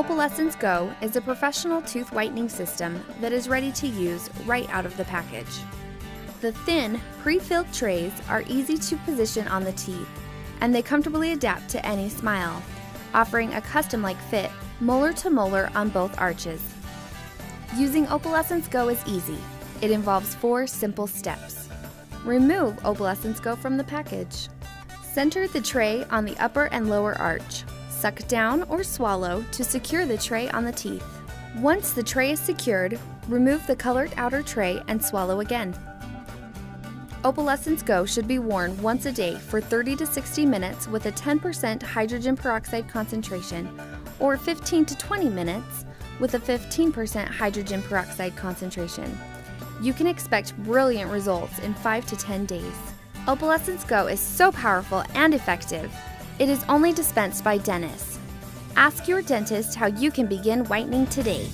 Opalescence Go is a professional tooth whitening system that is ready to use right out of the package. The thin, pre-filled trays are easy to position on the teeth, and they comfortably adapt to any smile, offering a custom-like fit, molar to molar on both arches. Using Opalescence Go is easy. It involves 4 simple steps. Remove Opalescence Go from the package. Center the tray on the upper and lower arch. Suck down or swallow to secure the tray on the teeth. Once the tray is secured, remove the colored outer tray and swallow again. Opalescence Go should be worn once a day for 30 to 60 minutes with a 10% hydrogen peroxide concentration, or 15 to 20 minutes with a 15% hydrogen peroxide concentration. You can expect brilliant results in 5 to 10 days. Opalescence Go is so powerful and effective. It is only dispensed by dentists. Ask your dentist how you can begin whitening today.